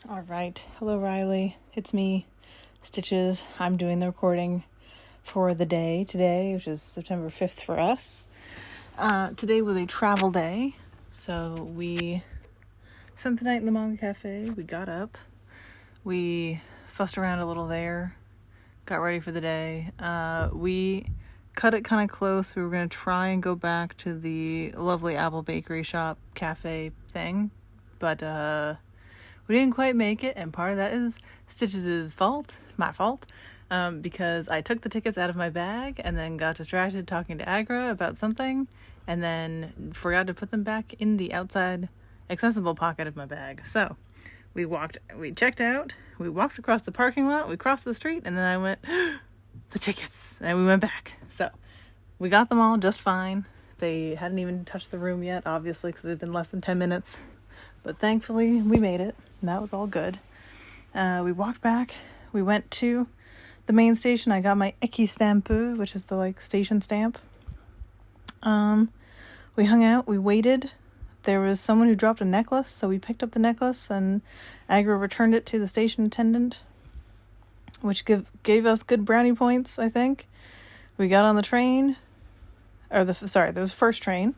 All right. Hello, Riley. It's me, Stitches. I'm doing the recording for the day today, which is September 5th for us. Today was a travel day, so we spent the night in the manga cafe. We got up. We fussed around a little there, got ready for the day. We cut it kind of close. We were going to try and go back to the lovely Apple Bakery shop cafe thing, but we didn't quite make it, and part of that is Stitches' fault, my fault, because I took the tickets out of my bag and then got distracted talking to Agra about something, and then forgot to put them back in the outside accessible pocket of my bag. So we checked out, we walked across the parking lot, we crossed the street, and then I went, the tickets, and we went back. So we got them all just fine. They hadn't even touched the room yet, obviously, because it had been less than 10 minutes. But thankfully, we made it, and that was all good. We walked back. We went to the main station. I got my Eki Stampu, which is the, station stamp. We hung out. We waited. There was someone who dropped a necklace, so we picked up the necklace, and Agra returned it to the station attendant, which gave us good brownie points, I think. We got on the train. There was the first train.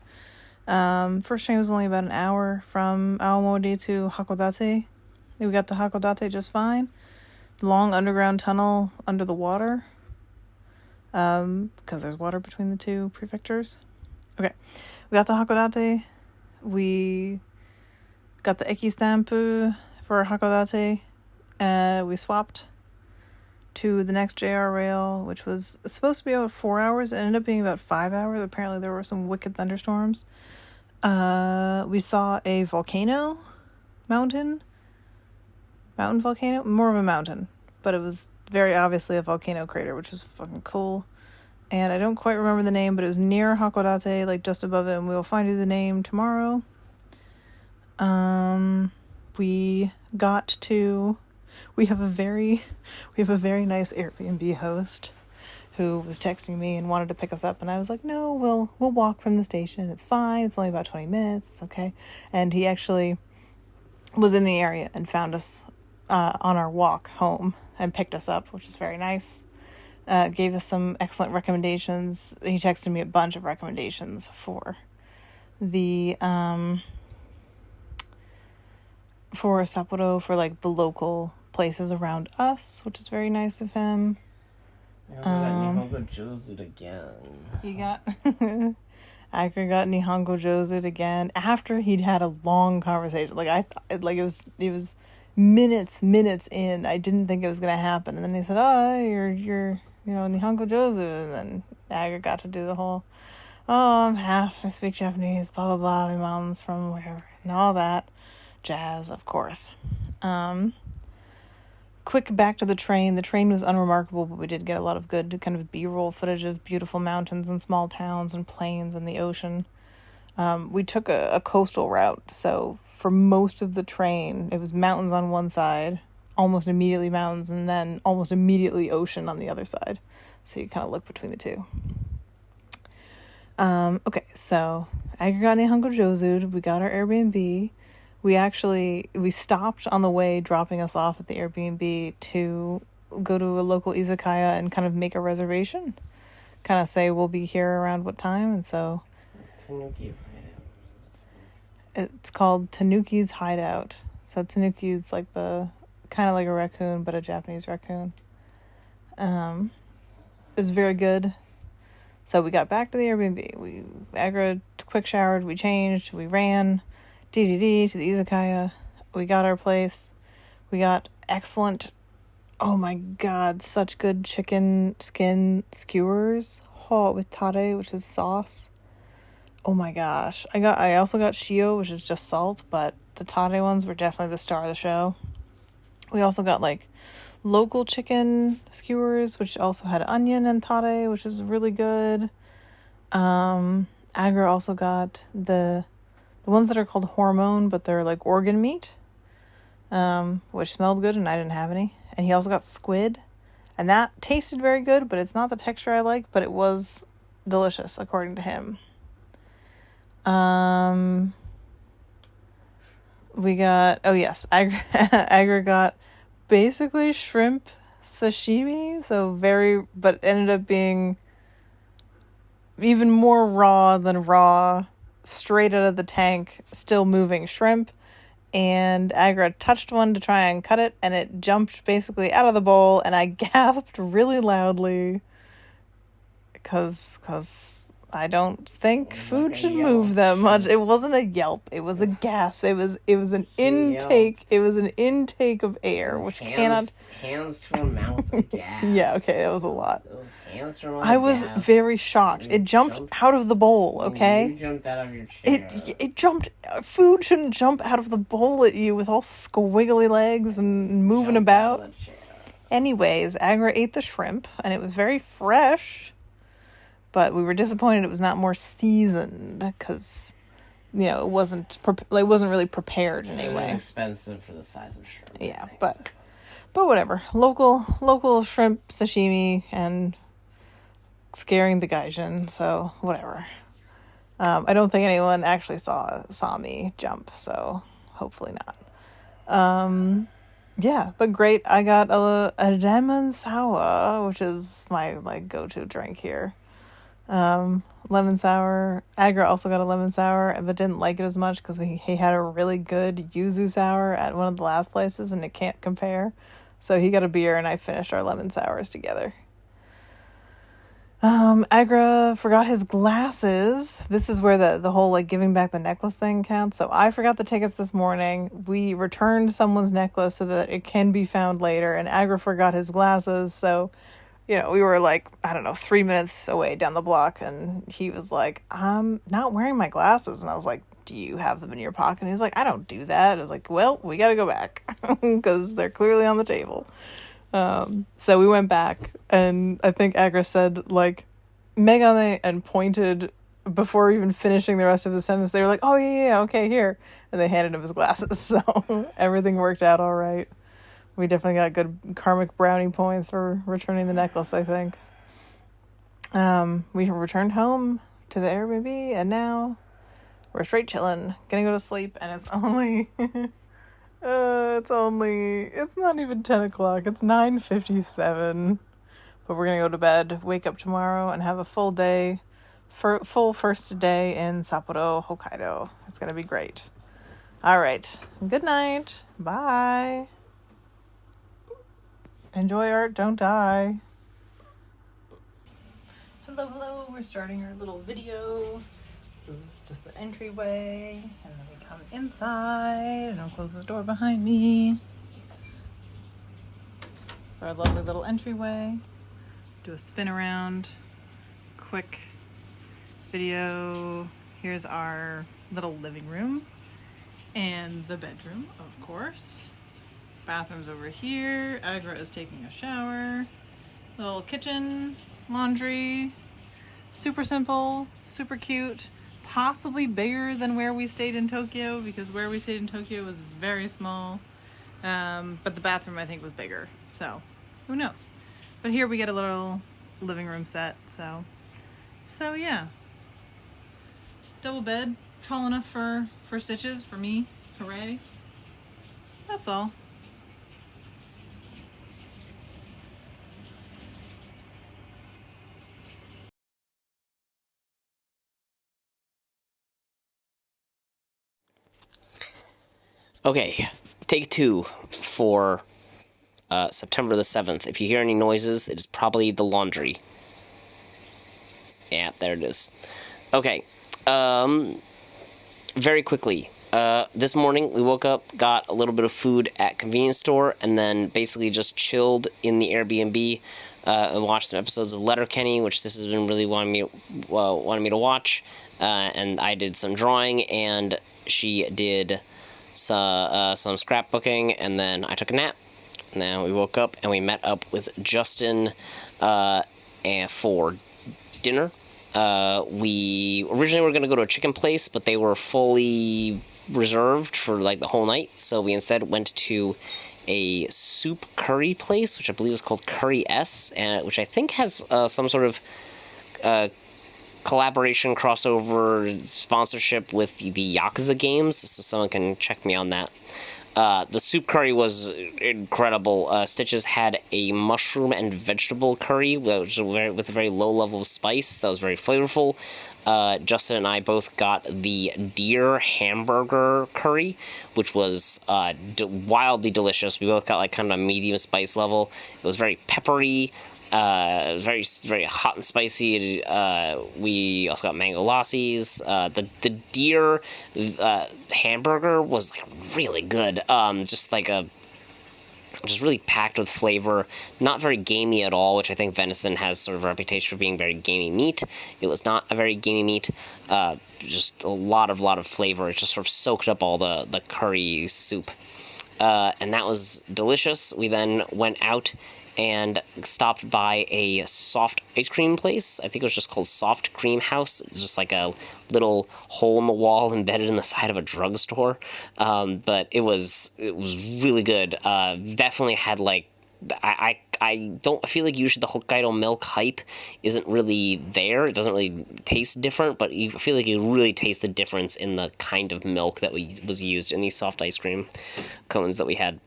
First train was only about an hour from Aomori to Hakodate. We got to Hakodate just fine. Long underground tunnel under the water. Because there's water between the two prefectures. Okay. We got to Hakodate. We got the Eki Stampu for Hakodate. We swapped to the next JR rail, which was supposed to be about 4 hours. It ended up being about 5 hours. Apparently there were some wicked thunderstorms. We saw a mountain volcano, more of a mountain, but it was very obviously a volcano crater, which was fucking cool. And I don't quite remember the name, but it was near Hakodate, just above it, and we'll find you the name tomorrow. We have a very nice Airbnb host who was texting me and wanted to pick us up, and I was like, no, we'll walk from the station. It's fine. It's only about 20 minutes. It's okay. And he actually was in the area and found us on our walk home and picked us up, which is very nice. Gave us some excellent recommendations. He texted me a bunch of recommendations for the for Sapporo, for the local places around us, which is very nice of him. Nihongo Jozu again. He got Agra got Nihongo Jozu again after he'd had a long conversation. I thought it was minutes in. I didn't think it was gonna happen, and then he said, "Oh, you're Nihongo Jozu," and then Agra got to do the whole, "Oh, I speak Japanese, blah blah blah. My mom's from wherever," and all that jazz, of course. Quick back to the train. The train was unremarkable, but we did get a lot of good kind of B-roll footage of beautiful mountains and small towns and plains and the ocean. We took a coastal route, so for most of the train, it was mountains on one side, almost immediately mountains, and then almost immediately ocean on the other side. So you kind of look between the two. Okay, so Agra got Nihongo Jozu. We got our Airbnb. We stopped on the way, dropping us off at the Airbnb to go to a local izakaya and kind of make a reservation. Kind of say we'll be here around what time, and so Tanuki's Hideout. it's called Tanuki's Hideout. So Tanuki's the kind of like a raccoon, but a Japanese raccoon. It was very good. So we got back to the Airbnb. Agra quick showered, we changed, we ran to the izakaya. We got our place. We got excellent, oh my god, such good chicken skin skewers with tare, which is sauce. Oh my gosh. I also got shio, which is just salt, but the tare ones were definitely the star of the show. We also got local chicken skewers, which also had onion and tare, which is really good. Agra also got the ones that are called hormone, but they're organ meat, which smelled good, and I didn't have any. And he also got squid, and that tasted very good, but it's not the texture I like, but it was delicious, according to him. we got, oh yes, Agra got basically shrimp sashimi, so but ended up being even more raw than raw, straight out of the tank, still moving shrimp. And Agra touched one to try and cut it, and it jumped basically out of the bowl, and I gasped really loudly because I don't think food should move that much. It wasn't a yelp. It was a gasp. It was an intake. It was an intake of air, which cannot. Hands to her mouth of gas. Yeah, okay, that was a lot. Hands to her mouth I was very shocked. It jumped out of the bowl. Okay. You jumped out of your chair. It jumped. Food shouldn't jump out of the bowl at you with all squiggly legs and moving about. Anyways, Agra ate the shrimp, and it was very fresh. But we were disappointed it was not more seasoned because, it wasn't really prepared in any way. Expensive for the size of shrimp. Yeah, but whatever. Local shrimp sashimi and scaring the gaijin, so whatever. I don't think anyone actually saw me jump, so hopefully not. Yeah, but great. I got a lemon sour, which is my go-to drink here. Lemon sour. Agra also got a lemon sour, but didn't like it as much because he had a really good yuzu sour at one of the last places, and it can't compare. So he got a beer, and I finished our lemon sours together. Agra forgot his glasses. This is where the whole giving back the necklace thing counts. So I forgot the tickets this morning. We returned someone's necklace so that it can be found later, and Agra forgot his glasses. So we were 3 minutes away down the block, and he was like, I'm not wearing my glasses. And I was like, do you have them in your pocket? And he's like, I don't do that. I was like, well, we got to go back because they're clearly on the table. So we went back, and I think Agra said, Megane, and pointed before even finishing the rest of the sentence. They were like, oh, yeah, okay, here. And they handed him his glasses. So everything worked out all right. We definitely got good karmic brownie points for returning the necklace, I think. We returned home to the Airbnb, and now we're straight chilling. Gonna go to sleep, and it's only... it's not even 10 o'clock. It's 9:57. But we're gonna go to bed, wake up tomorrow, and have a full day, full first day in Sapporo, Hokkaido. It's gonna be great. All right. Good night. Bye. Enjoy art, don't die. Hello, we're starting our little video. This is just the entryway, and then we come inside, and I'll close the door behind me. For our lovely little entryway. Do a spin around, quick video. Here's our little living room, and the bedroom, of course. Bathroom's over here. Agra is taking a shower. Little kitchen, laundry. Super simple, super cute. Possibly bigger than where we stayed in Tokyo, because where we stayed in Tokyo was very small. But the bathroom, I think, was bigger. So, who knows? But here we get a little living room set. So yeah. Double bed, tall enough for Stitches, for me. Hooray. That's all. Okay, take 2 for September the 7th. If you hear any noises, it is probably the laundry. Yeah, there it is. Okay, very quickly. This morning, we woke up, got a little bit of food at convenience store, and then basically just chilled in the Airbnb and watched some episodes of Letterkenny, which this has been really wanting me to watch. And I did some drawing, and she did some scrapbooking, and then I took a nap. Now we woke up and we met up with Justin for dinner. We originally were going to go to a chicken place, but they were fully reserved for the whole night, so we instead went to a soup curry place, which I believe is called Curry S, and which I think has some sort of collaboration, crossover, sponsorship with the Yakuza games, so someone can check me on that. The soup curry was incredible. Stitches had a mushroom and vegetable curry with a very low level of spice that was very flavorful. Justin and I both got the deer hamburger curry, which was wildly delicious. We both got like kind of a medium spice level. It was very peppery. Very, very hot and spicy. We also got mango lassies. The deer hamburger was like really good. Just really packed with flavor. Not very gamey at all, which I think venison has sort of a reputation for being very gamey meat. It was not a very gamey meat. Just a lot of flavor. It just sort of soaked up all the curry soup. And that was delicious. We then went out and stopped by a soft ice cream place. I think it was just called Soft Cream House. It was just like a little hole in the wall embedded in the side of a drugstore. But it was really good. Definitely had like I feel like usually the Hokkaido milk hype isn't really there. It doesn't really taste different, but I feel like you really taste the difference in the kind of milk that was used in these soft ice cream cones that we had.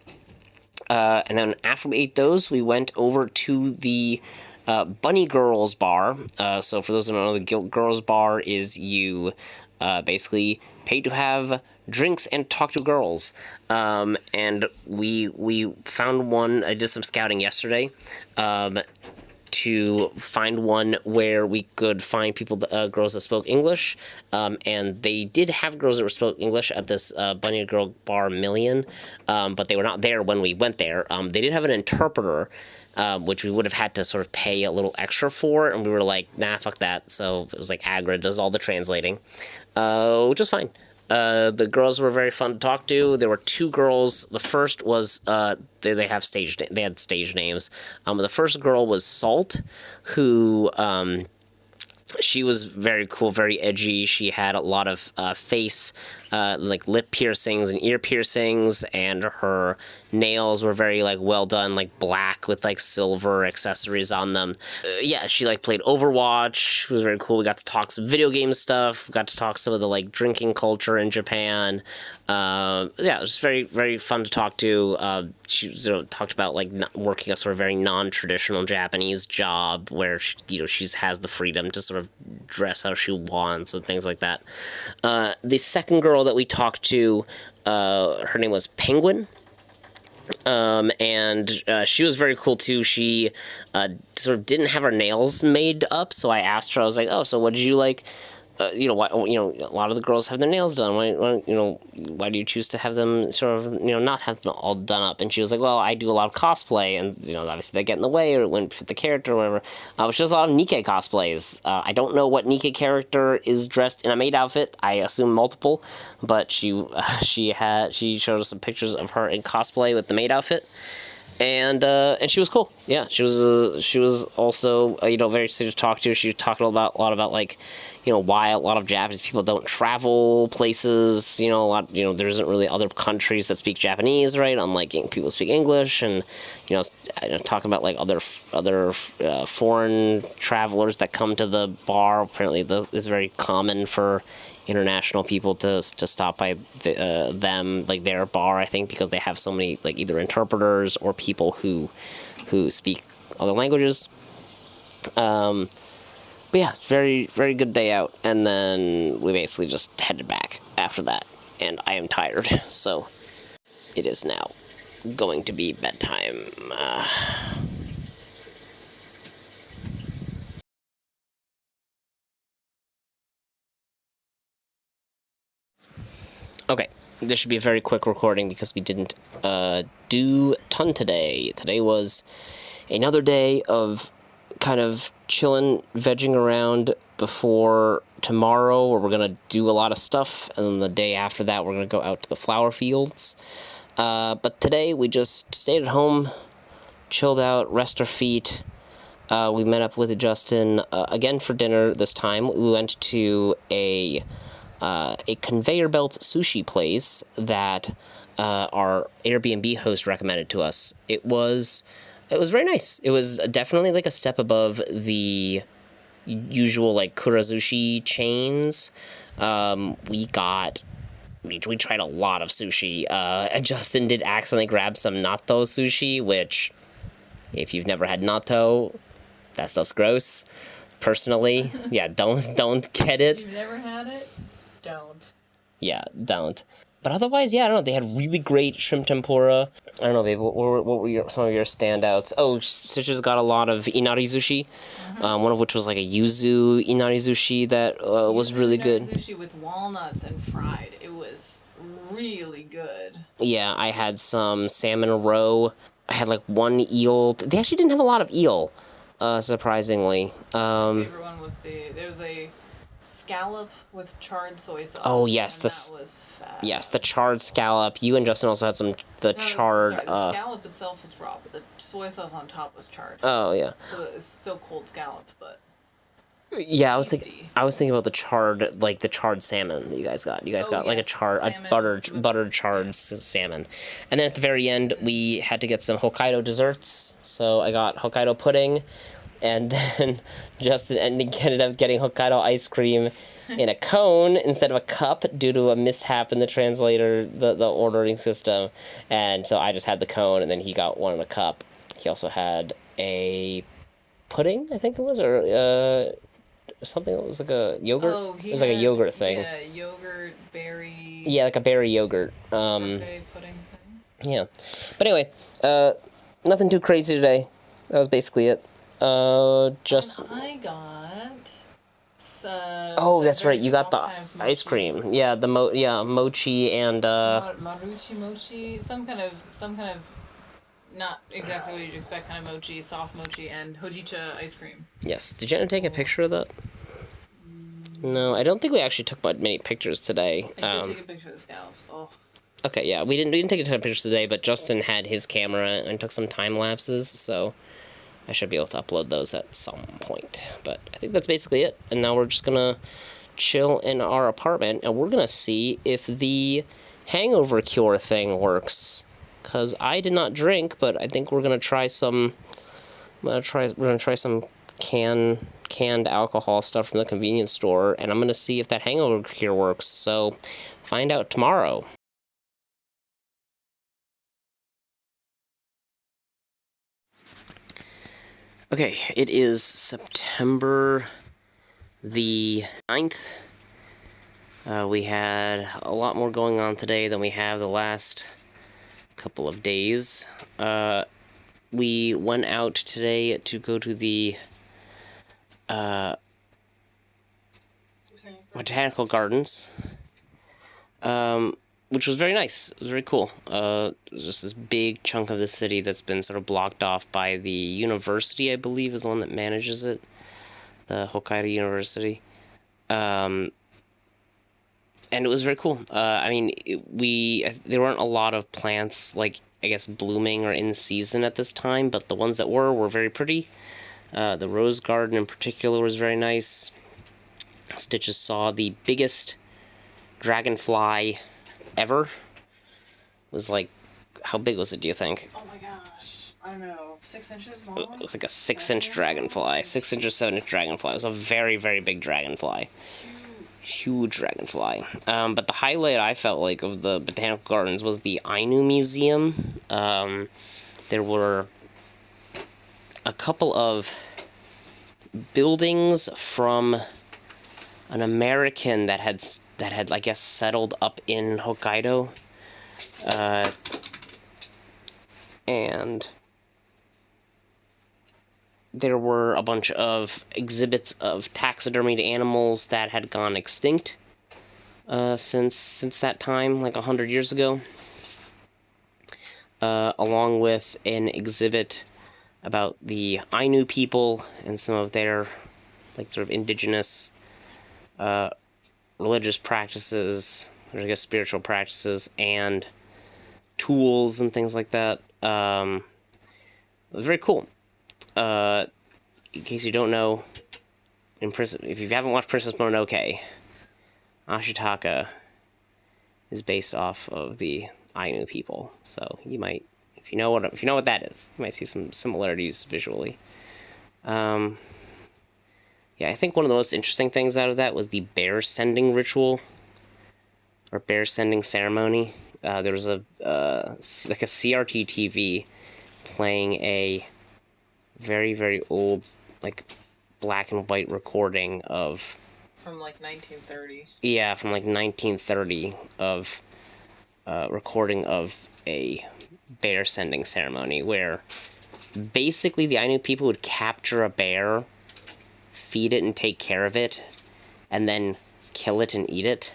And then after we ate those, we went over to the Bunny Girls Bar. So for those who don't know, the Guilt Girls Bar is you basically pay to have drinks and talk to girls. And we found one. I did some scouting yesterday to find one where we could find people, girls that spoke English, and they did have girls that spoke English at this Bunny Girl Bar Million, but they were not there when we went there. They did have an interpreter, which we would have had to sort of pay a little extra for, and we were like, nah, fuck that. So it was like Agra does all the translating, which is fine. The girls were very fun to talk to. There were two girls. The first was they had stage names. The first girl was Salt, who she was very cool, very edgy. She had a lot of face, like lip piercings and ear piercings, and her nails were very like well done, like black with like silver accessories on them. Yeah, she like played Overwatch. It was very cool. We got to talk some video game stuff. We got to talk some of the like drinking culture in Japan. Yeah, it was very, very fun to talk to. She talked about like working a sort of very non-traditional Japanese job where she has the freedom to sort of dress how she wants and things like that. The second girl that we talked to, her name was Penguin. And she was very cool too. She sort of didn't have her nails made up, so I asked her. I was like, "Oh, so what did you like? Why, a lot of the girls have their nails done. Why do you choose to have them sort of, not have them all done up?" And she was like, "Well, I do a lot of cosplay, and obviously they get in the way, or it wouldn't fit the character, or whatever." Which is a lot of Nikkei cosplays. I don't know what Nikkei character is dressed in a maid outfit. I assume multiple, but she showed us some pictures of her in cosplay with the maid outfit. And she was cool. Yeah, she was also very easy to talk to. She talked a lot about like why a lot of Japanese people don't travel places. There isn't really other countries that speak Japanese, right? Unlike people speak English, and talking about like other foreign travelers that come to the bar. Apparently, it's very common for international people to stop by them, like their bar, I think, because they have so many like either interpreters or people who speak other languages. But yeah, very, very good day out, and then we basically just headed back after that, and I am tired, so it is now going to be bedtime. Okay, this should be a very quick recording because we didn't do a ton today. Today was another day of kind of chilling, vegging around before tomorrow, where we're going to do a lot of stuff, and then the day after that we're going to go out to the flower fields. But today we just stayed at home, chilled out, rest our feet. We met up with Justin again for dinner this time. We went to a conveyor belt sushi place that our Airbnb host recommended to us. It was very nice. It was definitely like a step above the usual like kurazushi chains. We tried a lot of sushi. And Justin did accidentally grab some natto sushi, which, if you've never had natto, that stuff's gross. Personally, yeah, don't get it. If you've never had it, don't. Yeah, don't. But otherwise, yeah, I don't know. They had really great shrimp tempura. I don't know, babe. What were some of your standouts? Oh, Stitches got a lot of inari sushi. One of which was like a yuzu inari sushi that was really good. Sushi with walnuts and fried. It was really good. Yeah, I had some salmon roe. I had like one eel. They actually didn't have a lot of eel, surprisingly. My favorite one was there was a scallop with charred soy sauce. Oh yes, that was fat. Yes, the charred scallop. You and Justin also had charred. Sorry, the scallop itself was raw, but the soy sauce on top was charred. Oh yeah. So it's still cold scallop, but. Yeah, I was thinking about the charred salmon that you guys got. You guys got like a buttered charred salmon, and then at the very end we had to get some Hokkaido desserts. So I got Hokkaido pudding, and then Justin ended up getting Hokkaido ice cream in a cone instead of a cup due to a mishap in the translator, the ordering system, and so I just had the cone, and then he got one in a cup. He also had a pudding, I think it was, or something that was like a yogurt. Oh, it was like a yogurt thing. Yeah, yogurt, berry. Yeah, like a berry yogurt. Parfait pudding thing. Yeah, but anyway, nothing too crazy today. That was basically it. Just. And I got. Oh, that's right. You got the kind of ice cream. Yeah, the mochi and. Maruchi mochi, some kind of. Not exactly what you'd expect, kind of mochi, soft mochi, and hojicha ice cream. Yes. Did you take a picture of that? No, I don't think we actually took many pictures today. I did take a picture of the scallops. Oh. Okay, yeah, we didn't take a ton of pictures today, but Justin had his camera and took some time lapses, so I should be able to upload those at some point. But I think that's basically it. And now we're just gonna chill in our apartment, and we're gonna see if the hangover cure thing works. Because I did not drink, but I think we're gonna try some. We're gonna try some canned alcohol stuff from the convenience store, and I'm gonna see if that hangover cure works. So, find out tomorrow. Okay, it is September the 9th. We had a lot more going on today than we have the last couple of days. We went out today to go to the botanical gardens, which was very nice. It was very cool. It was just this big chunk of the city that's been sort of blocked off by the university, I believe, is the one that manages it, the Hokkaido University. And it was very cool. I mean, there weren't a lot of plants, like, I guess, blooming or in season at this time, but the ones that were very pretty. The rose garden in particular was very nice. Stitches saw the biggest dragonfly ever. It was like, how big was it, do you think? Oh my gosh. I don't know, 6 inches long? It was like a 6-inch dragonfly. 6-inch or 7-inch dragonfly. It was a very, very big dragonfly. Huge dragonfly. But the highlight, I felt like, of the botanical gardens was the Ainu Museum. There were a couple of buildings from an American that had I guess settled up in Hokkaido, and there were a bunch of exhibits of taxidermied animals that had gone extinct since that time, like 100 years ago, along with an exhibit about the Ainu people and some of their, like, sort of indigenous religious practices, or I guess spiritual practices, and tools and things like that. It was very cool. In case you don't know, if you haven't watched Princess Mononoke, Ashitaka is based off of the Ainu people. So you might, if you know what that is, you might see some similarities visually. Yeah, I think one of the most interesting things out of that was the bear sending ritual, or bear sending ceremony. There was a like a CRT TV playing a very, very old, like, black and white recording of... From like 1930. Yeah, from like 1930 of recording of a bear sending ceremony where basically the Ainu people would capture a bear, feed it and take care of it, and then kill it and eat it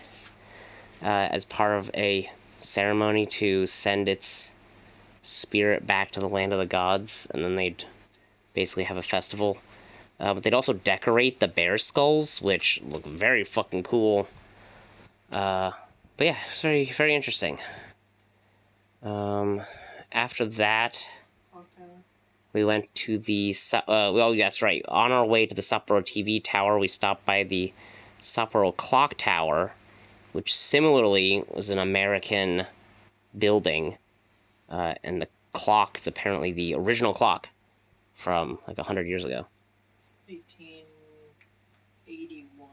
as part of a ceremony to send its spirit back to the land of the gods, and then they'd basically have a festival. But they'd also decorate the bear skulls, which look very fucking cool. But yeah, it's very, very interesting. After that, we went to the... oh, yes, right. On our way to the Sapporo TV tower, we stopped by the Sapporo Clock Tower, which similarly was an American building. And the clock is apparently the original clock from like 100 years ago. 1881.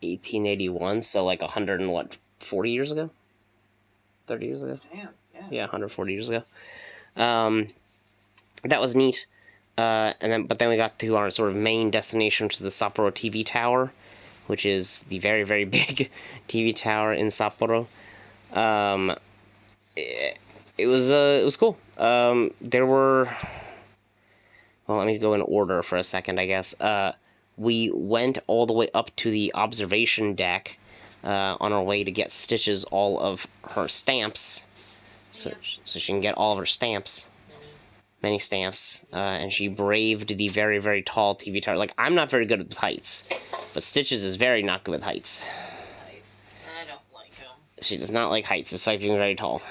1881, so like 100 and what, 40 years ago? 30 years ago? Damn, yeah. Yeah, 140 years ago. That was neat. But then we got to our sort of main destination, which is the Sapporo TV tower, which is the very, very big TV tower in Sapporo. It was cool. There were... Well, let me go in order for a second, I guess. We went all the way up to the observation deck on our way to get Stitches all of her stamps. So she can get all of her stamps. Many stamps. And she braved the very, very tall TV tower. Like, I'm not very good with heights, but Stitches is very not good with heights. I don't like them. She does not like heights, despite being very tall.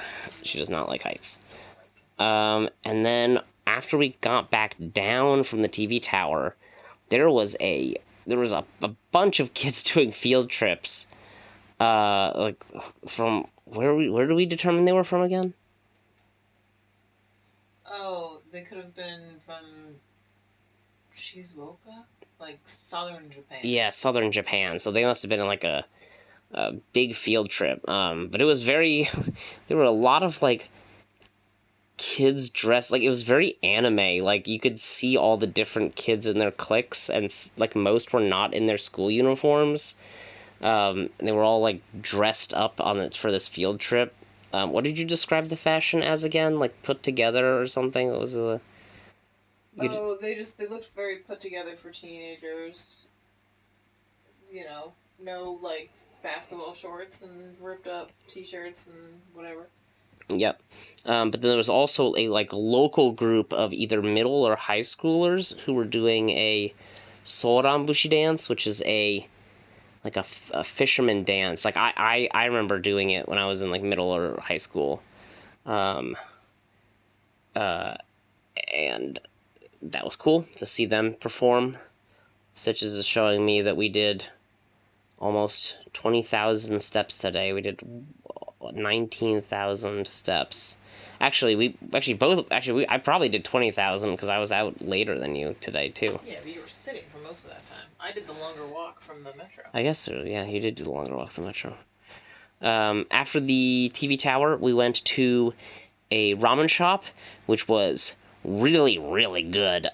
She does not like heights. And then after we got back down from the TV tower, there was a bunch of kids doing field trips. Like from where do we determine they were from again? Oh, they could have been from Shizuoka, like southern Japan. Yeah, southern Japan. So they must have been in like a big field trip. But it was very there were a lot of like kids dressed like it was very anime. Like you could see all the different kids in their cliques, and like most were not in their school uniforms. And they were all like dressed up on it for this field trip. What did you describe the fashion as again? Like put together or something? It was a... they looked very put together for teenagers. You know, no like basketball shorts and ripped up t-shirts and whatever. Yep. But then there was also a like local group of either middle or high schoolers who were doing a sorambushi dance, which is a fisherman dance. Like I remember doing it when I was in like middle or high school. And that was cool to see them perform. Stitches is showing me that we did almost 20,000 steps today. We did 19,000 steps. I probably did 20,000 because I was out later than you today too. Yeah, but you were sitting for most of that time. I did the longer walk from the metro. I guess so. Yeah, you did do the longer walk from the metro. After the TV tower, we went to a ramen shop, which was really, really good.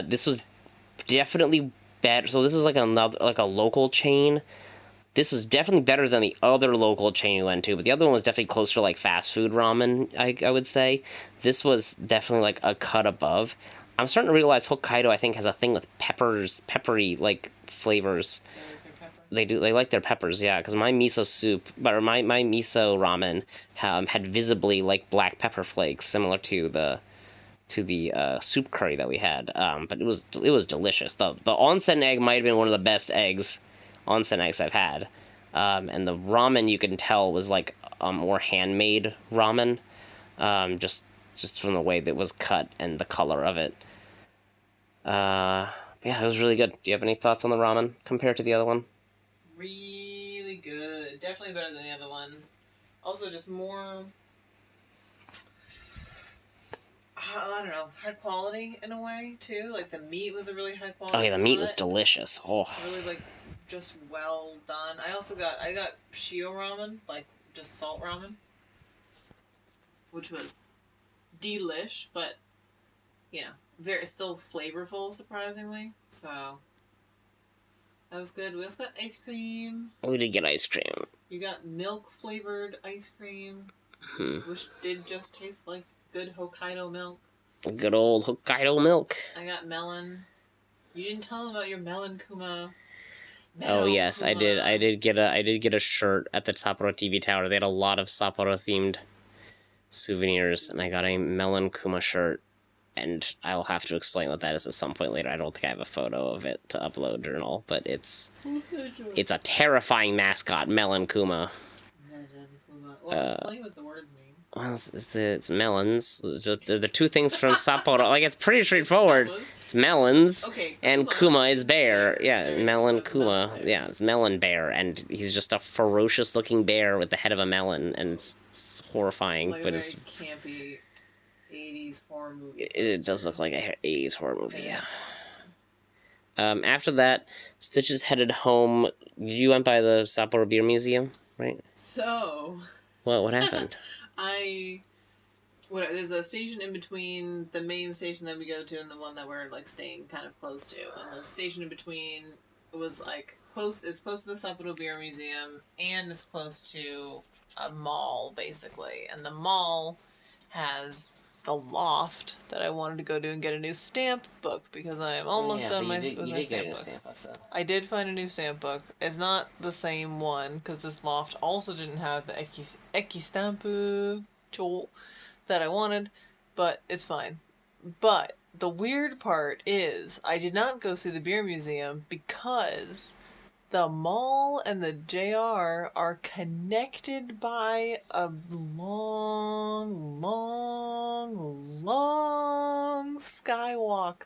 This was definitely better. So this is like a local chain. This was definitely better than the other local chain we went to, but the other one was definitely closer to like fast food ramen, I would say. This was definitely like a cut above. I'm starting to realize Hokkaido, I think, has a thing with peppery like flavors. They do. They like their peppers, yeah. Because my miso soup, or my miso ramen, had visibly like black pepper flakes, similar to the soup curry that we had. But it was delicious. The onsen egg might have been one of the best onsen eggs I've had. And the ramen, you can tell, was like more handmade ramen, just from the way that it was cut and the color of it. Yeah, it was really good. Do you have any thoughts on the ramen compared to the other one? Really good. Definitely better than the other one. Also, just more... I don't know, high quality in a way too. Like the meat was a really high quality. Oh yeah, the meat was delicious. Oh, really like just well done. I got shio ramen, like just salt ramen, which was delish, but you know, very still flavorful surprisingly. So that was good. We also got ice cream. we did get ice cream. You got milk flavored ice cream, which did just taste like good Hokkaido milk. Good old Hokkaido milk. I got melon. You didn't tell them about your melon kuma. Oh yes, I did. I did get a shirt at the Sapporo TV tower. They had a lot of Sapporo themed souvenirs, and I got a melon kuma shirt. And I will have to explain what that is at some point later. I don't think I have a photo of it to upload or all, but it's a terrifying mascot, Melon Kuma. Melon kuma. Well, explain what the words mean. Well, it's melons. It's just the two things from Sapporo. Like, it's pretty straightforward. It's melons, and Kuma is bear. Yeah, Melon Kuma. Yeah, it's melon bear, and he's just a ferocious-looking bear with the head of a melon, and it's horrifying. Like but it's campy 80s horror movie. It does look like an 80s horror movie. Yeah. After that, Stitches headed home. You went by the Sapporo Beer Museum, right? So. What happened? There's a station in between the main station that we go to and the one that we're like staying kind of close to. And the station in between was like close to the Sapporo Beer Museum, and it's close to a mall basically. And the mall has the loft that I wanted to go to and get a new stamp book because I am almost done with my stamp book. I did find a new stamp book. It's not the same one because this loft also didn't have the eki stampu that I wanted, but it's fine. But the weird part is I did not go see the beer museum because the mall and the JR are connected by a long skywalk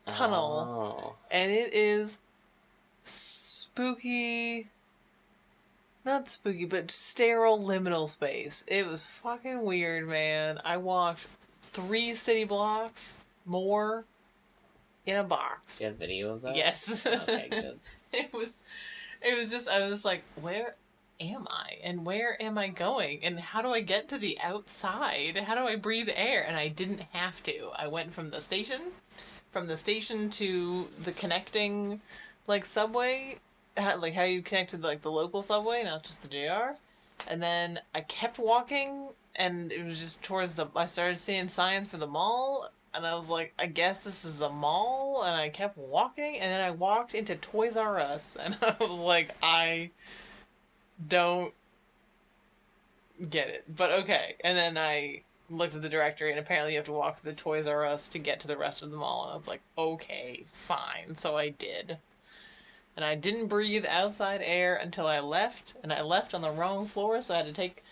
tunnel. And it is spooky. Not spooky, but sterile liminal space. It was fucking weird, man. I walked 3 city blocks more in a box. You have video of that? Yes. Okay, good. I was just like, where am I? And where am I going? And how do I get to the outside? How do I breathe air? And I didn't have to. I went from the station to the connecting, like, subway, like how you connect to like the local subway, not just the JR. And then I kept walking, and it was just I started seeing signs for the mall. And I was like, I guess this is a mall, and I kept walking, and then I walked into Toys R Us, and I was like, I don't get it, but okay. And then I looked at the directory, and apparently you have to walk to the Toys R Us to get to the rest of the mall, and I was like, okay, fine. So I did. And I didn't breathe outside air until I left, and I left on the wrong floor, so I had to take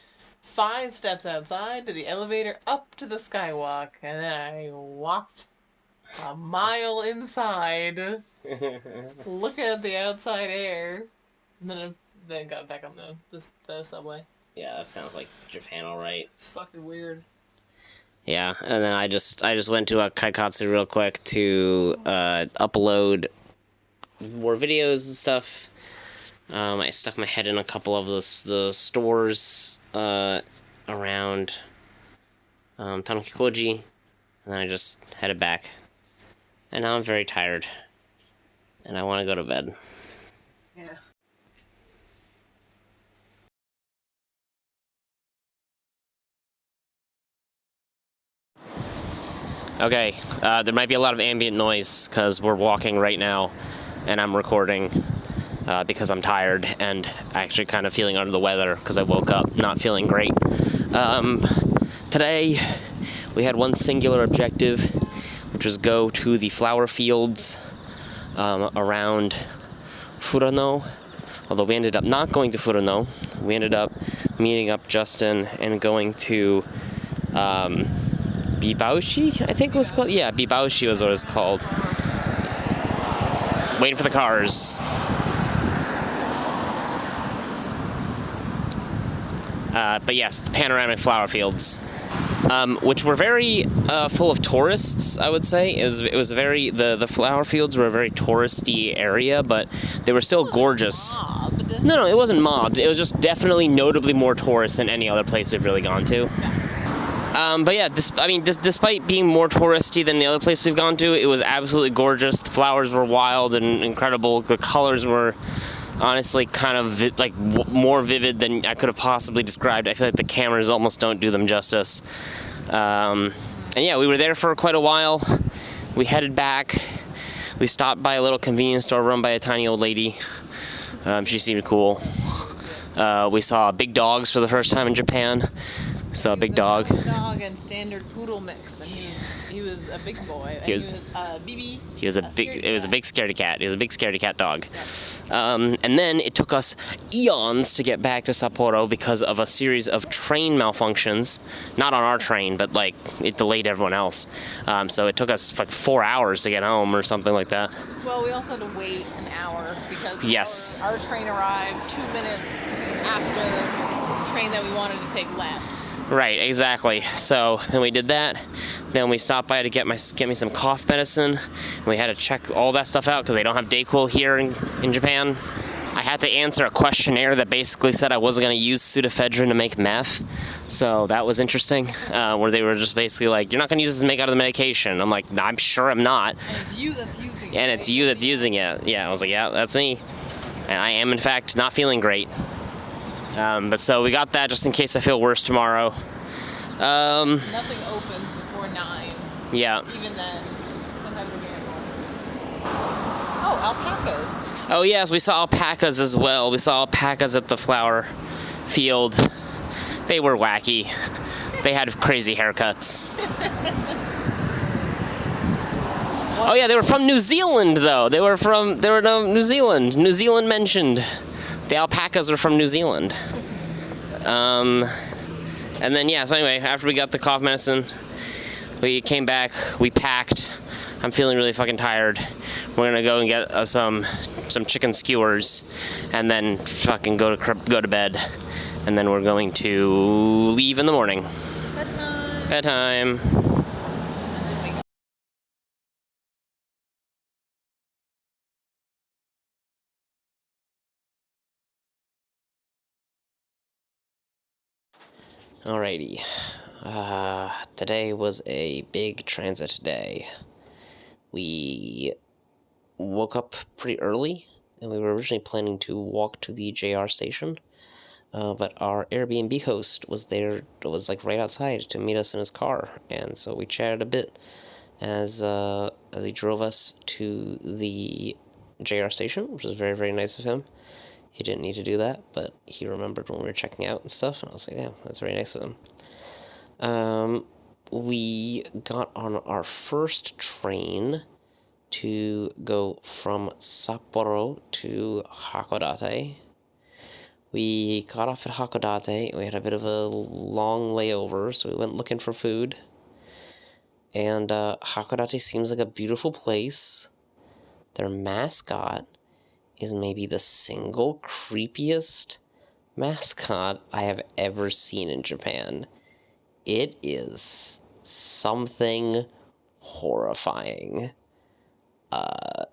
5 steps outside to the elevator up to the skywalk, and then I walked a mile inside looking at the outside air, and then got back on the subway. Yeah, that sounds like Japan, all right. It's fucking weird. Yeah, and then I just went to a Kaikatsu real quick to upload more videos and stuff. I stuck my head in a couple of the stores around Tanokikoji, and then I just headed back. And now I'm very tired, and I want to go to bed. Yeah. Okay, there might be a lot of ambient noise because we're walking right now, and I'm recording. Because I'm tired and actually kind of feeling under the weather because I woke up not feeling great. Today, we had one singular objective, which was go to the flower fields around Furano. Although we ended up not going to Furano, we ended up meeting up Justin and going to Bibaushi, I think it was called. Yeah, Bibaushi was what it was called. Waiting for the cars. But yes, the panoramic flower fields, which were very Full of tourists, I would say. It was very the flower fields were a very touristy area, but they were still gorgeous. Mobbed. No, it wasn't mobbed. It was just definitely notably more tourists than any other place we've really gone to. But yeah, despite being more touristy than the other place we've gone to, it was absolutely gorgeous. The flowers were wild and incredible. The colors were honestly kind of more vivid than I could have possibly described. I feel like the cameras almost don't do them justice. And yeah, we were there for quite a while. We headed back. We stopped by a little convenience store run by a tiny old lady. She seemed cool. We saw big dogs for the first time in Japan. So a big dog. Dog and standard poodle mix, and he was a big boy. And he was BB. It was a big scaredy cat. It was a big scaredy cat dog. And then it took us eons to get back to Sapporo because of a series of train malfunctions. Not on our train, but like it delayed everyone else. So it took us like 4 hours to get home or something like that. Well, we also had to wait an hour because yes, our train arrived 2 minutes after the train that we wanted to take left. Right, exactly. So then we did that. Then we stopped by to get me some cough medicine. We had to check all that stuff out because they don't have Dayquil here in Japan. I had to answer a questionnaire that basically said I wasn't going to use pseudoephedrine to make meth. So that was interesting, where they were just basically like, you're not going to use this to make out of the medication. I'm like, no, I'm sure I'm not. And it's you that's using it. And it's you that's using it. Yeah, I was like, yeah, that's me. And I am, in fact, not feeling great. But so we got that just in case I feel worse tomorrow. Nothing opens before 9. Yeah. Even then, sometimes we get more. Oh, alpacas. Oh yes, we saw alpacas as well. We saw alpacas at the flower field. They were wacky. They had crazy haircuts. Oh yeah, they were from New Zealand though. They were New Zealand. New Zealand mentioned. The alpacas were from New Zealand. And then, yeah, so anyway, after we got the cough medicine, we came back, we packed. I'm feeling really fucking tired. We're gonna go and get some chicken skewers, and then fucking go to bed. And then we're going to leave in the morning. Bedtime. Bedtime. Alrighty. Today was a big transit day. We woke up pretty early, and we were originally planning to walk to the JR station, but our Airbnb host was there, was like right outside to meet us in his car, and so we chatted a bit as he drove us to the JR station, which was very, very nice of him. He didn't need to do that, but he remembered when we were checking out and stuff, and I was like, yeah, that's very nice of him. We got on our first train to go from Sapporo to Hakodate. We got off at Hakodate. We had a bit of a long layover, so we went looking for food. And Hakodate seems like a beautiful place. Their mascot is maybe the single creepiest mascot I have ever seen in Japan. It is something horrifying. I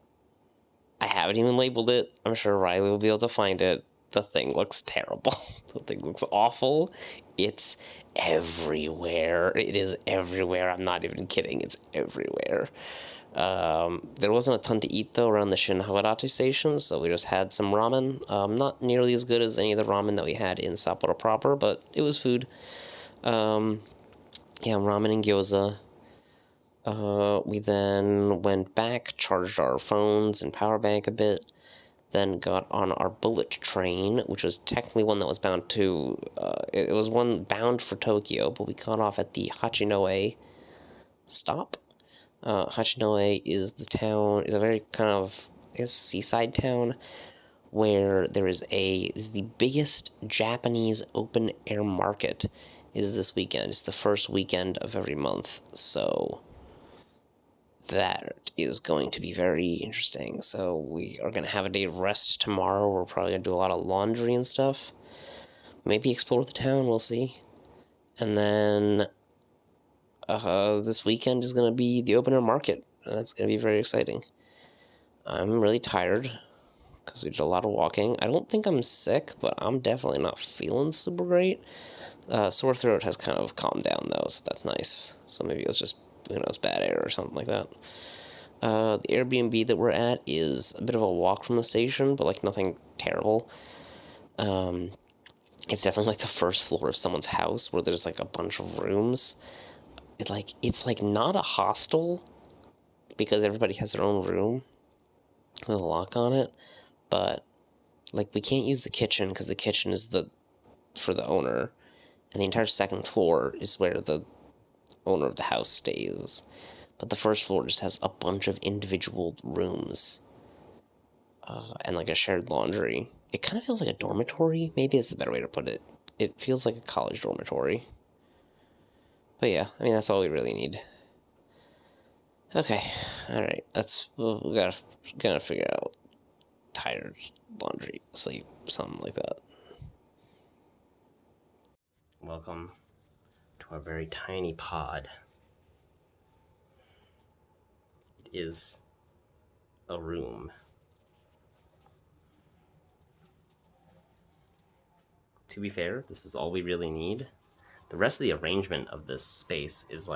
haven't even labeled it. I'm sure Riley will be able to find it. The thing looks terrible. The thing looks awful. It's everywhere. It is everywhere. I'm not even kidding. It's everywhere. There wasn't a ton to eat, though, around the Shinhagarate station, so we just had some ramen. Not nearly as good as any of the ramen that we had in Sapporo proper, but it was food. Ramen and gyoza. We then went back, charged our phones and power bank a bit, then got on our bullet train, which was technically one that was bound to, it was one bound for Tokyo, but we got off at the Hachinohe stop. Hachinohe is a very kind of, I guess, seaside town where there is the biggest Japanese open air market is this weekend. It's the first weekend of every month, so that is going to be very interesting. So we are going to have a day of rest tomorrow. We're probably going to do a lot of laundry and stuff. Maybe explore the town, we'll see. And then this weekend is going to be the open air market. That's going to be very exciting. I'm really tired because we did a lot of walking. I don't think I'm sick, but I'm definitely not feeling super great. Sore throat has kind of calmed down, though, so that's nice. So maybe it was just, bad air or something like that. The Airbnb that we're at is a bit of a walk from the station, but, like, nothing terrible. It's definitely, like, the first floor of someone's house where there's, like, a bunch of rooms. It's not a hostel because everybody has their own room with a lock on it, but, like, we can't use the kitchen because the kitchen is for the owner, and the entire second floor is where the owner of the house stays. But the first floor just has a bunch of individual rooms and, like, a shared laundry. It kind of feels like a dormitory. Maybe it's a better way to put it. It feels like a college dormitory. But yeah, I mean, that's all we really need. Okay, all right. We gotta figure out tired, laundry, sleep, something like that. Welcome to our very tiny pod. It is a room. To be fair, this is all we really need. The rest of the arrangement of this space is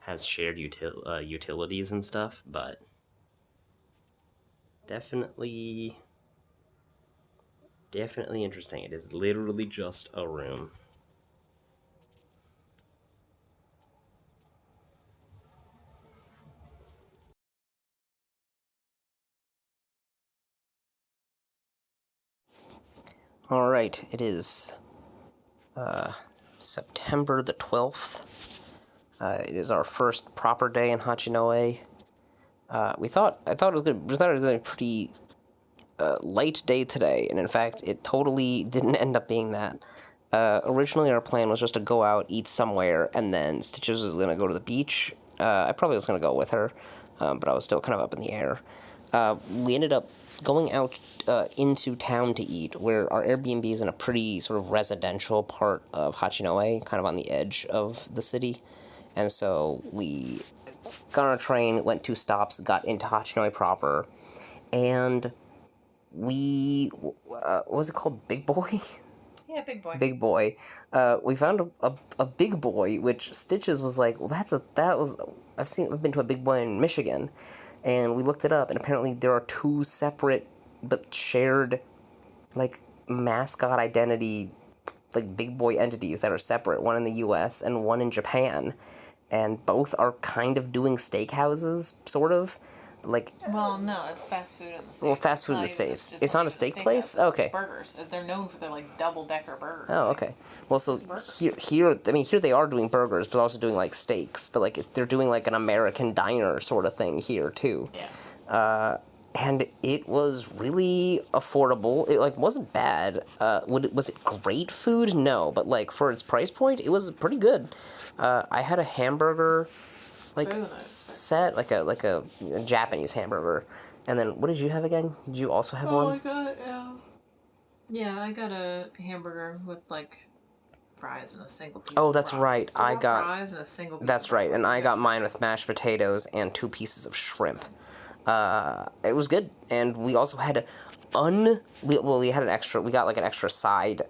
has shared utilities and stuff, but definitely interesting. It is literally just a room. All right, it is September the 12th. It is our first proper day in Hachinohe. I thought it was good. We thought it was a pretty light day today, and in fact, it totally didn't end up being that. Originally, our plan was just to go out, eat somewhere, and then Stitches was going to go to the beach. I probably was going to go with her, but I was still kind of up in the air. We ended up going out into town to eat, where our Airbnb is in a pretty sort of residential part of Hachinohe, kind of on the edge of the city. And so we got on a train, went 2 stops, got into Hachinohe proper, and we, what was it called? Big Boy? Yeah, Big Boy. Big Boy. We found a Big Boy, which Stitches was like, well, I've been to a Big Boy in Michigan, and we looked it up, and apparently there are 2 separate but shared, like, mascot identity, like, Big Boy entities that are separate, one in the US and one in Japan, and both are kind of doing steakhouses, sort of. Like, well, no, it's fast food in the States. Well, fast food in the States. It's not a steak place? Okay. Burgers. They're known for their, like, double-decker burgers. Oh, okay. Well, so here they are doing burgers, but also doing, like, steaks. But, like, they're doing, like, an American diner sort of thing here, too. Yeah. And it was really affordable. It, like, wasn't bad. Was it great food? No. But, like, for its price point, it was pretty good. I had a hamburger, like, set, like a Japanese hamburger. And then, what did you have again? Did you also have one? Oh, I got, yeah, I got a hamburger with, like, fries and a single piece. Oh, that's right. I got fries and a single piece. That's right, and I got mine with mashed potatoes and 2 pieces of shrimp. It was good, and we also had we had an extra. We got like an extra side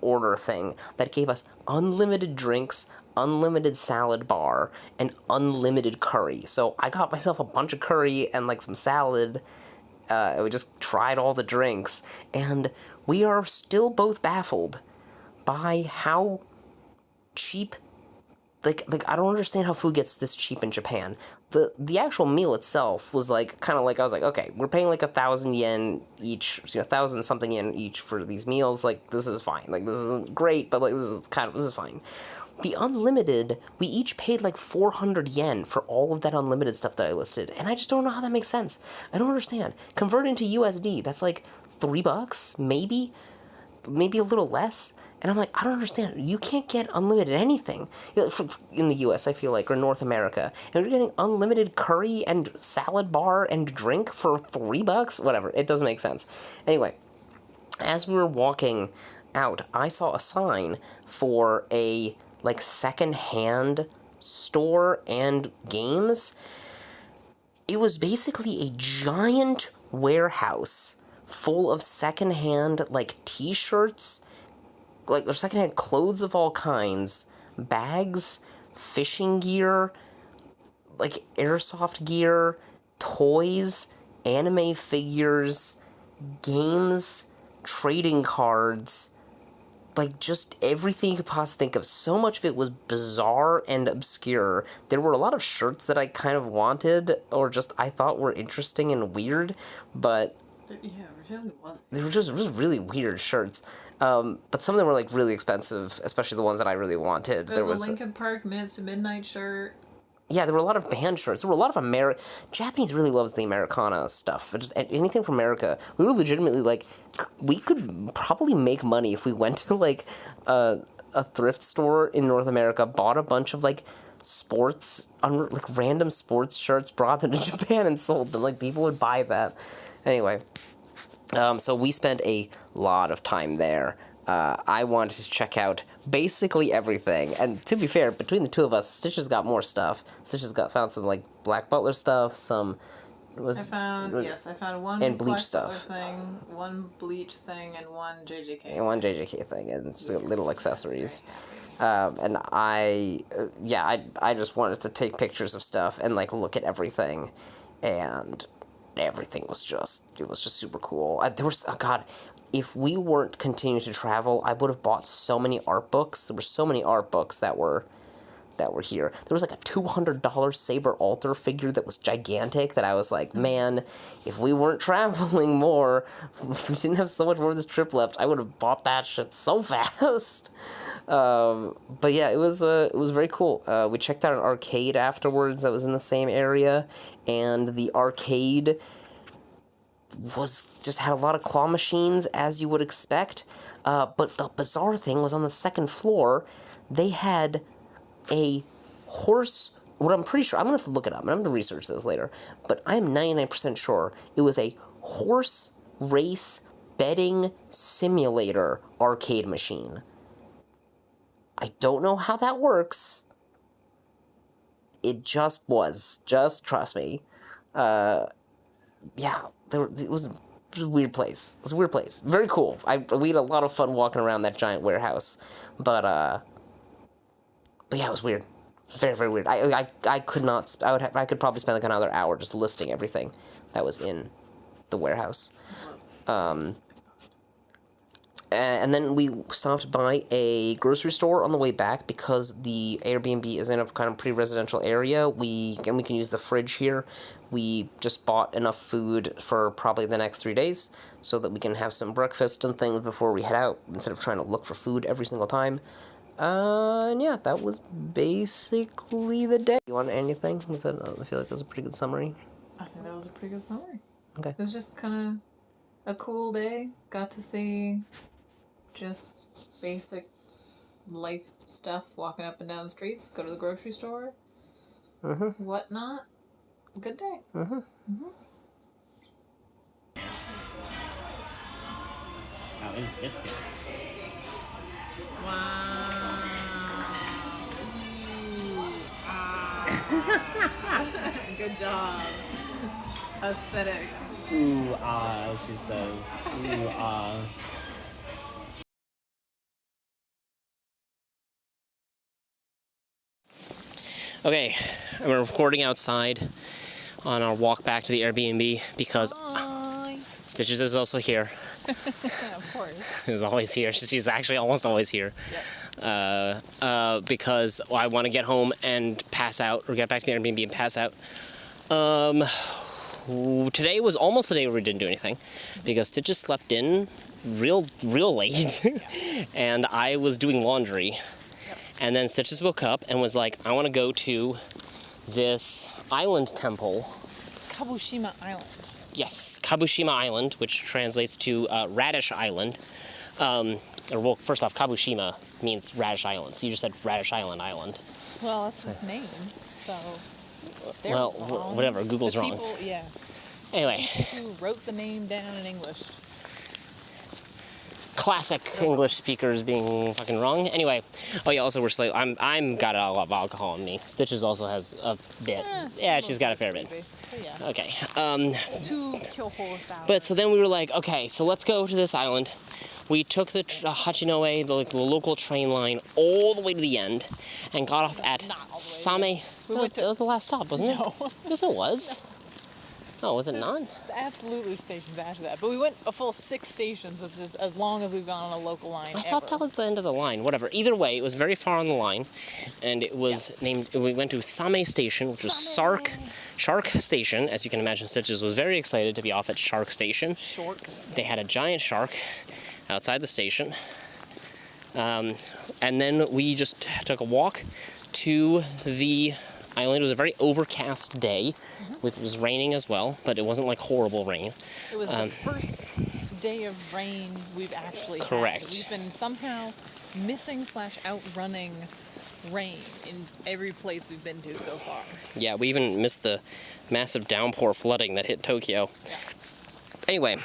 order thing that gave us unlimited drinks, unlimited salad bar, and unlimited curry. So I got myself a bunch of curry and like some salad. We just tried all the drinks, and we are still both baffled by how cheap. Like I don't understand how food gets this cheap in Japan. The actual meal itself was like kind of like I was like, okay, we're paying like 1,000 yen each, 1,000 something yen each for these meals. Like this is fine. Like this isn't great, but like this is fine. The unlimited, we each paid like 400 yen for all of that unlimited stuff that I listed, and I just don't know how that makes sense. I don't understand. Converted into USD, that's like $3, maybe a little less. And I'm like, I don't understand. You can't get unlimited anything in the U.S., I feel like, or North America. And you're getting unlimited curry and salad bar and drink for $3? Whatever. It doesn't make sense. Anyway, as we were walking out, I saw a sign for a, like, second-hand store and games. It was basically a giant warehouse full of secondhand, like, t-shirts, like, or secondhand clothes of all kinds, bags, fishing gear, like, airsoft gear, toys, anime figures, games, trading cards, like, just everything you could possibly think of. So much of it was bizarre and obscure. There were a lot of shirts that I kind of wanted, or just I thought were interesting and weird, but... Yeah, it really was. They were just really weird shirts. But some of them were, like, really expensive, especially the ones that I really wanted. There was a Linkin Park Minutes to Midnight shirt. Yeah, there were a lot of band shirts. There were a lot of Japanese really loves the Americana stuff. Just anything from America. We were legitimately, like, we could probably make money if we went to, like, a thrift store in North America, bought a bunch of, like, like, random sports shirts, brought them to Japan and sold them. Like, people would buy that. Anyway, so we spent a lot of time there. I wanted to check out basically everything, and to be fair, between the two of us, Stitches got more stuff. Stitches found some, like, Black Butler stuff, I found one and Bleach Black stuff, Butler thing, one Bleach thing, and one JJK. And one JJK thing, and just little accessories. And I just wanted to take pictures of stuff and, like, look at everything, and everything was just super cool. If we weren't continuing to travel, I would have bought so many art books. There were so many art books that were here. There was, like, a $200 Saber Alter figure that was gigantic that I was like, man, if we weren't traveling more, if we didn't have so much more of this trip left, I would have bought that shit so fast. But yeah, it was very cool. We checked out an arcade afterwards that was in the same area, and the arcade had a lot of claw machines, as you would expect, but the bizarre thing was on the second floor, they had a horse, what I'm pretty sure, I'm going to have to look it up, and I'm going to research this later, but I'm 99% sure it was a horse race betting simulator arcade machine. I don't know how that works. It just was. Just trust me. Yeah, it was a weird place. It was a weird place. Very cool. We had a lot of fun walking around that giant warehouse. But yeah, it was weird. Very, very weird. I could not... I could probably spend, like, another hour just listing everything that was in the warehouse. And then we stopped by a grocery store on the way back because the Airbnb is in a kind of pretty residential area. We can use the fridge here. We just bought enough food for probably the next 3 days so that we can have some breakfast and things before we head out instead of trying to look for food every single time. And yeah, that was basically the day. You want anything? I feel like that was a pretty good summary. I think that was a pretty good summary. Okay. It was just kind of a cool day. Got to see just basic life stuff, walking up and down the streets, go to the grocery store, whatnot. Good day. Wow, it's viscous. Wow. Good job. Aesthetic. Ooh, she says. Ooh, Okay, we're recording outside on our walk back to the Airbnb because Stitches is also here. Of course. Is always here. She's actually almost always here. Yep. Because I want to get home and pass out, or get back to the Airbnb and pass out. Today was almost the day where we didn't do anything because Stitches slept in real late, and I was doing laundry. Yep. And then Stitches woke up and was like, I want to go to this island temple. Kabushima Island. Yes, Kabushima Island, which translates to Radish Island. Well, first off, Kabushima means Radish Island, so you just said Radish Island. Well, that's his name, so they're well, wrong. Whatever, Google's the wrong. People, yeah. Anyway. Who wrote the name down in English? classic English speakers being fucking wrong. Anyway, oh yeah, also we're slightly, I'm got a lot of alcohol in me. Stitches also has a bit. Yeah, she's got a fair bit. Yeah. Okay. 2 kyoho sour. But so then we were like, okay, so let's go to this island. We took the Hachinohe, the local train line, all the way to the end, and got off at Same. That was the last stop, wasn't it? No. Yes, it was. Oh, was it not? Absolutely stations after that. But we went a full 6 stations, which is as long as we've gone on a local line I thought that was the end of the line. Whatever. Either way, it was very far on the line, and it was named. We went to Same Station, which was Shark Station. As you can imagine, Stitches was very excited to be off at Shark Station. They had a giant shark outside the station, and then we just took a walk to the island. It was a very overcast day. It was raining as well, but it wasn't like horrible rain. It was the first day of rain we've actually Correct. had. We've been somehow missing/outrunning rain in every place we've been to so far. Yeah, we even missed the massive downpour flooding that hit Tokyo. Yeah. Anyway,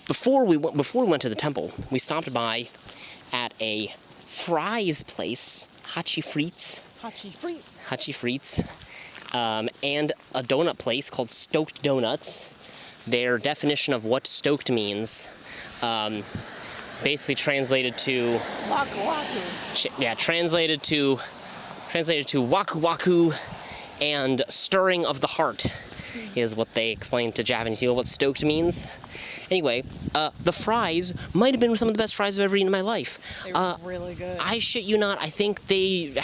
before we went to the temple, we stopped by at a fries place, Hachi Frites, and a donut place called Stoked Donuts. Their definition of what stoked means, basically translated to Waku waku. translated to waku waku and stirring of the heart is what they explained to Japanese people what stoked means. Anyway, the fries might have been some of the best fries I've ever eaten in my life. They were really good. I shit you not. I think they've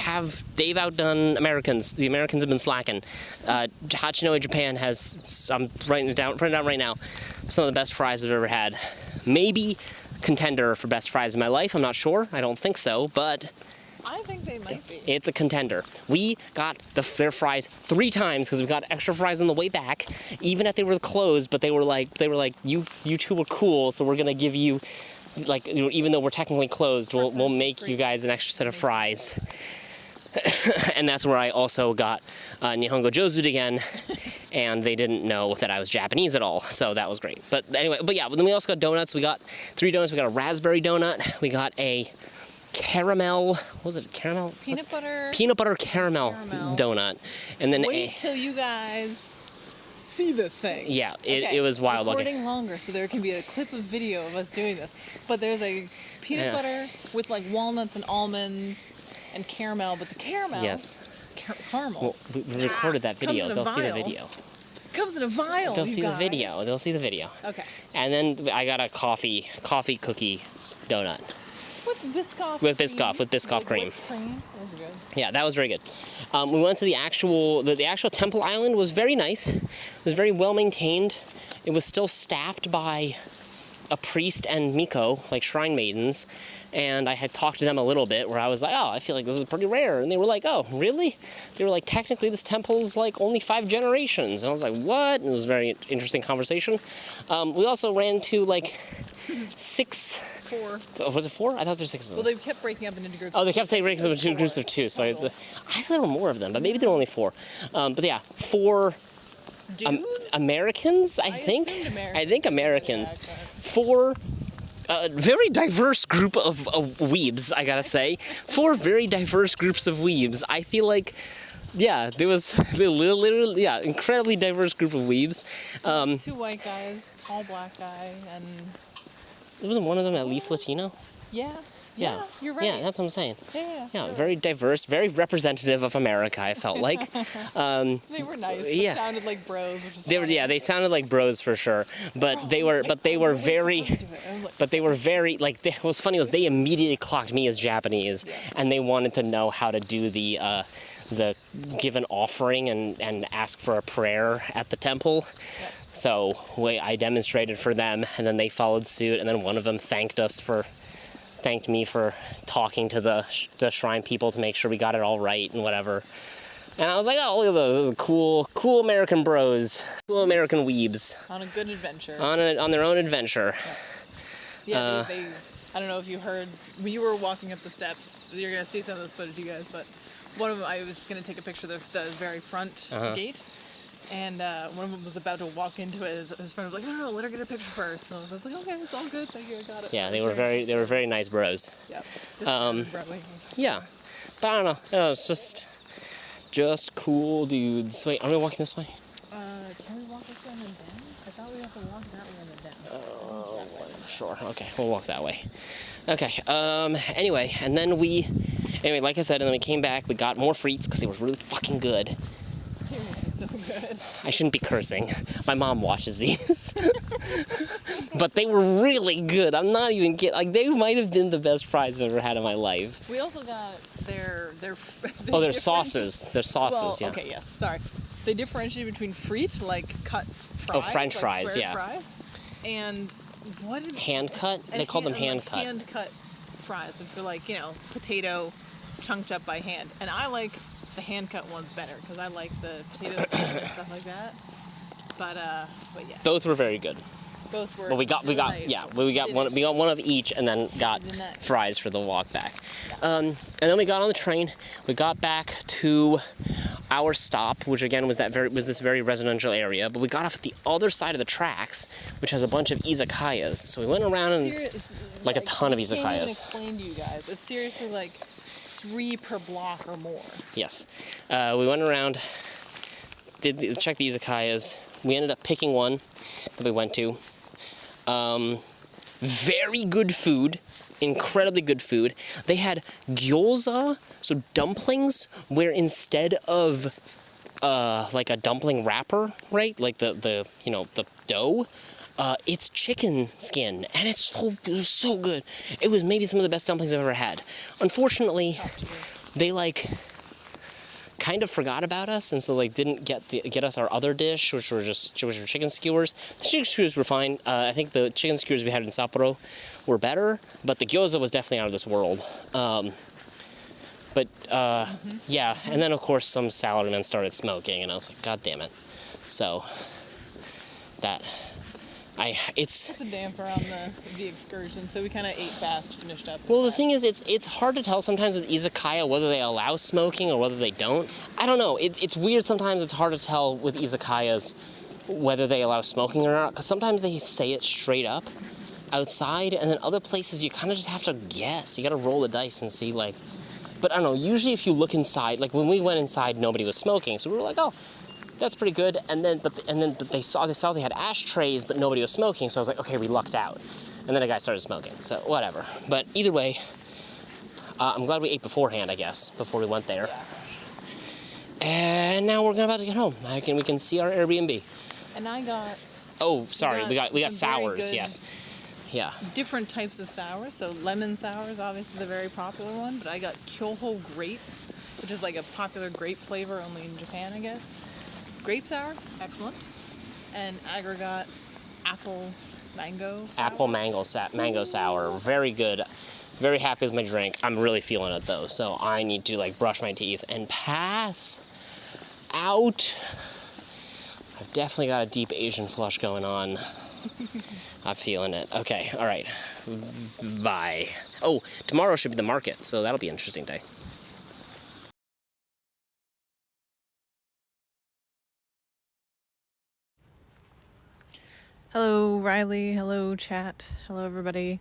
outdone Americans. The Americans have been slacking. Hachinohe, Japan has, I'm putting it down right now, some of the best fries I've ever had. Maybe contender for best fries in my life. I'm not sure. I don't think so, but I think they might be. it's a contender. We got their fries 3 times because we got extra fries on the way back, even if they were closed. But they were like, you two were cool, so we're gonna give you, like, even though we're technically closed, we'll make you guys an extra set of fries. And that's where I also got Nihongo Jozu again, and they didn't know that I was Japanese at all, so that was great. But anyway, then we also got donuts. We got 3 donuts. We got a raspberry donut. We got a caramel, what was it, caramel? Peanut butter caramel donut. And then wait till you guys see this thing. Yeah, it was wild looking. Recording longer so there can be a clip of video of us doing this. But there's a peanut butter with like walnuts and almonds and caramel, but the caramel, yes, caramel. Well, we recorded that video. They'll see the video. Comes in a vial. They'll see the video. They'll see the video. Okay. And then I got a coffee cookie donut. With Biscoff cream. Those are good. Yeah, that was very good. We went to the actual temple island. Was very nice. It was very well maintained. It was still staffed by a priest and Miko, like shrine maidens, and I had talked to them a little bit where I was like, oh, I feel like this is pretty rare, and they were like, oh, really? They were like, technically this temple's like only 5 generations, and I was like, what? And it was a very interesting conversation. We also ran to like 6... 4. Oh, was it 4? I thought there were 6 of them. Well, they kept breaking up into groups. Oh, they kept saying breaking up into groups of 2, so I thought there were more of them, but maybe there were only 4. But yeah, 4 Americans, I think. I think Americans. Yeah, okay. 4 very diverse group of weebs, I gotta say. 4 very diverse groups of weebs. I feel like, yeah, there was literally, yeah, incredibly diverse group of weebs. 2 white guys, tall black guy, and wasn't one of them at least Latino? Yeah, you're right. Yeah, that's what I'm saying. Yeah, very diverse, very representative of America, I felt like. They were nice. They sounded like bros, which is funny. They sounded like bros for sure. But they were very like, what was funny was they immediately clocked me as Japanese, and they wanted to know how to do the give an offering and ask for a prayer at the temple. Yep. So I demonstrated for them, and then they followed suit, and then one of them thanked me for talking to the shrine people to make sure we got it all right and whatever. And I was like, oh, look at those cool American bros, cool American weebs. On a good adventure. On their own adventure. Yeah, they I don't know if you heard, when you were walking up the steps, you're going to see some of this footage, you guys, but one of them, I was going to take a picture of the very front gate. And one of them was about to walk into it. His friend was like, no, let her get a picture first. And I was like, okay, it's all good. Thank you, I got it. Yeah, they were very nice bros. Yep. Yeah, but I don't know. It was just cool dudes. Wait, are we walking this way? Can we walk this way and then down? I thought we have to walk that way and then down. Sure. Okay, we'll walk that way. Okay. Anyway, and then like I said, and then we came back. We got more frites because they were really fucking good. Seriously, so good. I shouldn't be cursing. My mom watches these. But they were really good. I'm not even kidding. Like, they might have been the best fries I've ever had in my life. We also got their sauces. Their sauces, well, yeah. Okay, yes. Sorry. They differentiate between frite, like cut fries. Oh, French like fries, square yeah. fries, and what did hand cut? They call them hand cut. Hand cut fries, which are like, potato chunked up by hand. And I like the hand cut ones better because I like the potatoes and stuff like that. But yeah. Both were very good. Both were. But we got one of each, and then got fries for the walk back. Yeah. And then we got on the train. We got back to our stop, which again was this very residential area. But we got off at the other side of the tracks, which has a bunch of izakayas. So we went around and a ton of izakayas. I can't even explain to you guys. It's seriously like 3 per block or more. Yes. We went around, checked the izakayas. We ended up picking one that we went to. Very good food, incredibly good food. They had gyoza, so dumplings, where instead of like a dumpling wrapper, right? Like the dough, it's chicken skin, and it was so good. It was maybe some of the best dumplings I've ever had. Unfortunately, they kind of forgot about us, and so didn't get us our other dish, which were chicken skewers. The chicken skewers were fine. I think the chicken skewers we had in Sapporo were better, but the gyoza was definitely out of this world. Yeah, and then of course some salarymen started smoking, and I was like, God damn it. So it's a damper on the excursion, so we kind of ate fast, finished up. Well, the thing is, it's hard to tell sometimes with izakaya whether they allow smoking or whether they don't. I don't know. It's weird sometimes. It's hard to tell with izakayas whether they allow smoking or not, because sometimes they say it straight up outside, and then other places you kind of just have to guess. You got to roll the dice and see, But I don't know. Usually, if you look inside, when we went inside, nobody was smoking, so we were like, oh, that's pretty good. But they saw they had ashtrays, but nobody was smoking. So I was like, okay, we lucked out. And then a guy started smoking. So whatever. But either way, I'm glad we ate beforehand, I guess, before we went there. Yeah. And now we're about to get home. We can see our Airbnb. And I got. Oh, sorry. We got sours. Yes. Yeah. Different types of sours. So lemon sour is obviously the very popular one, but I got Kyoho grape, which is like a popular grape flavor only in Japan, I guess. Grape sour, excellent. And Agra got apple mango sour. Apple mango sour, very good. Very happy with my drink. I'm really feeling it though, so I need to brush my teeth and pass out. I've definitely got a deep Asian flush going on. I'm feeling it. Okay, all right. Bye. Oh, tomorrow should be the market, so that'll be an interesting day. Hello, Riley. Hello, chat. Hello, everybody.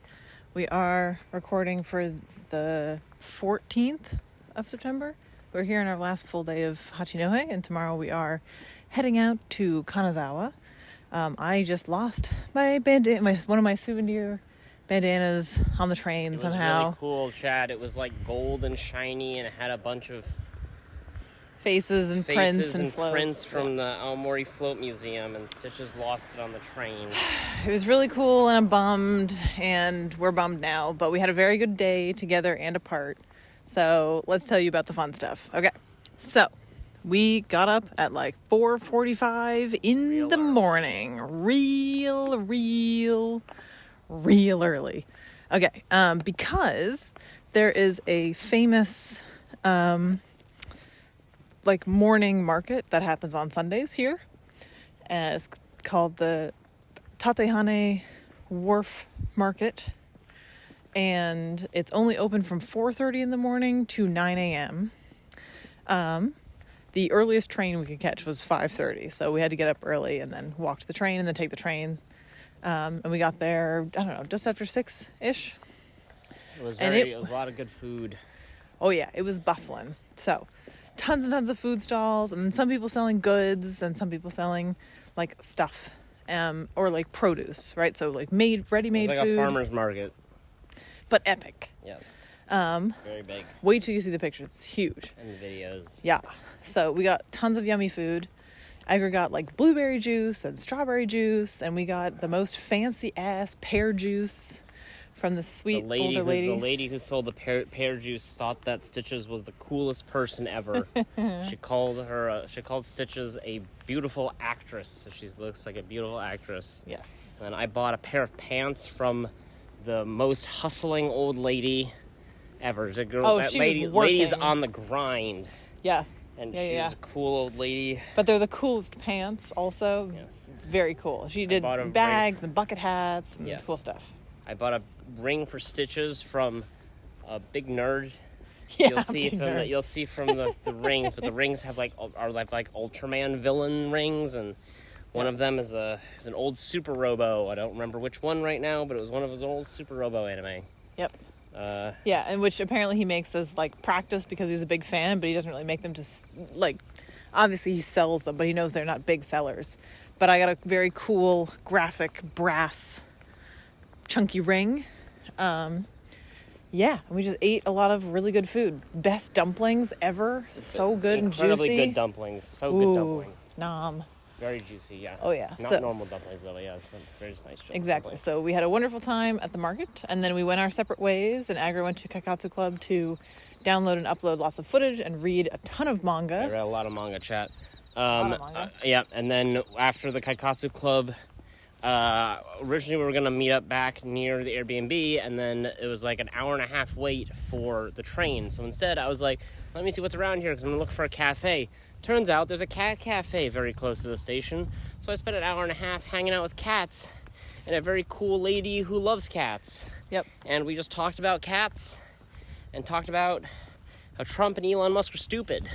We are recording for the 14th of September. We're here on our last full day of Hachinohe, and tomorrow we are heading out to Kanazawa. I just lost my bandana, one of my souvenir bandanas on the train somehow. It was really cool, Chad. It was gold and shiny, and it had a bunch of faces and prints from the Aomori Float Museum, and Stitches lost it on the train. It was really cool, and I'm bummed, and we're bummed now, but we had a very good day together and apart. So let's tell you about the fun stuff. Okay, so we got up at 4:45 in the morning, real early. Okay, because there is a famous morning market that happens on Sundays here, and it's called the Tatehane Wharf Market, and it's only open from 4:30 in the morning to 9 a.m. the earliest train we could catch was 5:30, so we had to get up early and then walk to the train and then take the train. And we got there, I don't know, just after 6-ish. It was it was a lot of good food. Oh yeah, it was bustling. So tons and tons of food stalls, and some people selling goods and some people selling like stuff, or like produce, right? So like ready-made It was like food, a farmer's market. but epic. Yes. Very big. Wait till you see the pictures. It's huge. And the videos. Yeah. So we got tons of yummy food. Edgar got like blueberry juice and strawberry juice, and we got the most fancy ass pear juice from the sweet older lady. The lady who sold the pear juice thought that Stitches was the coolest person ever. She called Stitches a beautiful actress. So she looks like a beautiful actress. Yes. And I bought a pair of pants from the most hustling old lady ever. The girl, Oh, that she lady, was working. lady's on the grind. Yeah. And Yeah, she's a cool old lady. But they're the coolest pants also. Yes. Very cool. She did bought 'em bags and bucket hats and Yes. cool stuff. I bought a ring for Stitches from a big nerd. Yeah, You'll see from the rings, but the rings are like Ultraman villain rings, and one of them is an old Super Robo. I don't remember which one right now, but it was one of his old Super Robo anime. Yep. Yeah, and which apparently he makes as like practice because he's a big fan, but he doesn't really make them to like. Obviously, he sells them, but he knows they're not big sellers. But I got a very cool graphic brass chunky ring. Yeah, we just ate a lot of really good food. Best dumplings ever. So good and juicy. Incredibly good dumplings. So good dumplings. Nom. Very juicy, yeah. Oh, yeah. Not normal dumplings, though, yeah. Very nice. Exactly. Dumplings. So we had a wonderful time at the market, and then we went our separate ways, and Agra went to Kaikatsu Club to download and upload lots of footage and read a ton of manga. I read a lot of manga, chat. Manga. Yeah, and then after the Kaikatsu Club, originally we were going to meet up back near the Airbnb, and then it was like an hour and a half wait for the train. So instead I was like, let me see what's around here because I'm going to look for a cafe. Turns out there's a cat cafe very close to the station. So I spent an hour and a half hanging out with cats and a very cool lady who loves cats. Yep. And we just talked about cats and talked about how Trump and Elon Musk are stupid.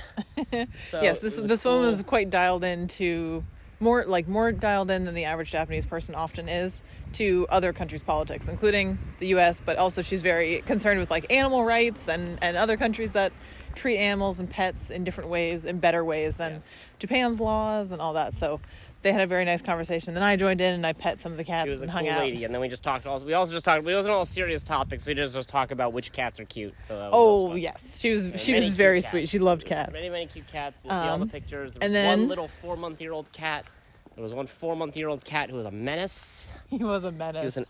So yes, this one was quite dialed into more dialed in than the average Japanese person often is to other countries' politics, including the U.S., but also she's very concerned with like animal rights and other countries that treat animals and pets in different ways, in better ways than Japan's laws and all that. So they had a very nice conversation. Then I joined in and I pet some of the cats and hung out. She was a cool lady, and then we just talked. We wasn't all serious topics. We just talk about which cats are cute. So that was yes, she was very sweet. She loved cats. Many cute cats. You'll see all the pictures. There was and then, one little 4-month-old cat. There was one 4-month-old cat who was a menace. He was a menace. He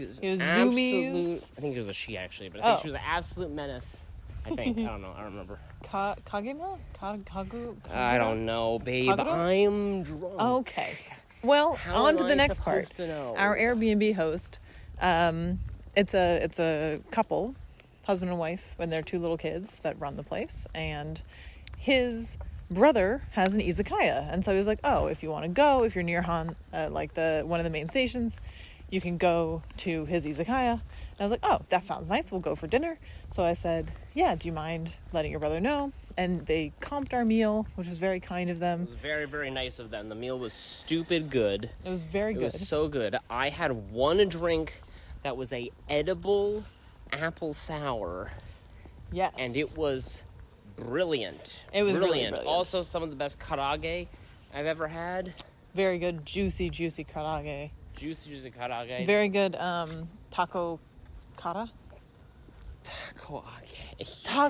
was zoomies. I think he was a she actually, but I think she was an absolute menace. I think. I don't know. I don't remember. Kagema? Kagu? I don't know, babe. Kagura? I'm drunk. Okay. Well, How on to am the I next part. supposed to know? Our Airbnb host, it's a couple, husband and wife, and their 2 little kids that run the place, and his brother has an izakaya, and so he's like, oh, if you want to go, if you're near one of the main stations, you can go to his izakaya. And I was like, oh, that sounds nice, we'll go for dinner. So I said, yeah, do you mind letting your brother know? And they comped our meal, which was very kind of them. It was very, very nice of them. The meal was stupid good. It was very good. It was so good. I had one drink that was a edible apple sour. Yes. And it was brilliant. It was brilliant. Really brilliant. Also, some of the best karage I've ever had. Very good, juicy karage. Juicy karage. Very good taco kara. Taco age. I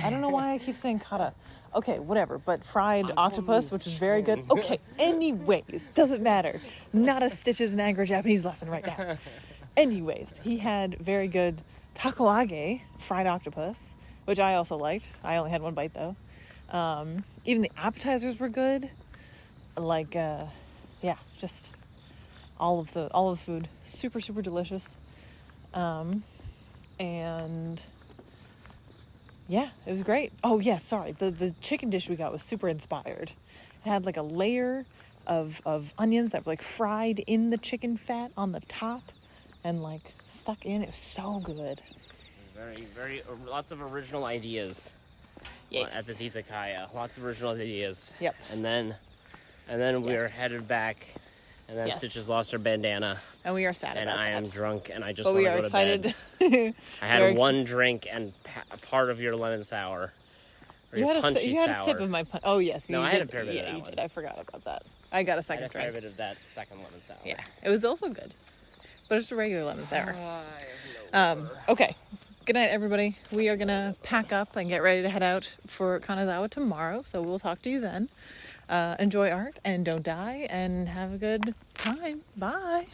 don't know why I keep saying kara. Okay, whatever. But fried octopus, which is very good. Okay, anyways, doesn't matter. Not a Stitches and Agra Japanese lesson right now. Anyways, he had very good takoage, fried octopus, which I also liked. I only had one bite though. Even the appetizers were good. Like, just all of the food, super, super delicious. And yeah, it was great. Oh yeah, sorry. The chicken dish we got was super inspired. It had like a layer of onions that were like fried in the chicken fat on the top and like stuck in. It was so good. Very, very, lots of original ideas. Yes. at this izakaya. Lots of original ideas. Yep. And then we are Yes. headed back. And then Yes. Stitches lost her bandana. And we are sad And about I that. am drunk and I just But want we to are go to excited. bed. I had We're one drink and a part of your lemon sour. Or You your had, punchy you had a sour. sip of my punch. Oh, yes. No, you I did. had a fair bit of Yeah, that you one. did. I forgot about that. I got a I second had a fair drink. bit of that second lemon sour. Yeah. It was also good. But it's a regular lemon sour. I have no Okay. Good night, everybody. We are going to pack up and get ready to head out for Kanazawa tomorrow. So we'll talk to you then. Enjoy art and don't die and have a good time. Bye.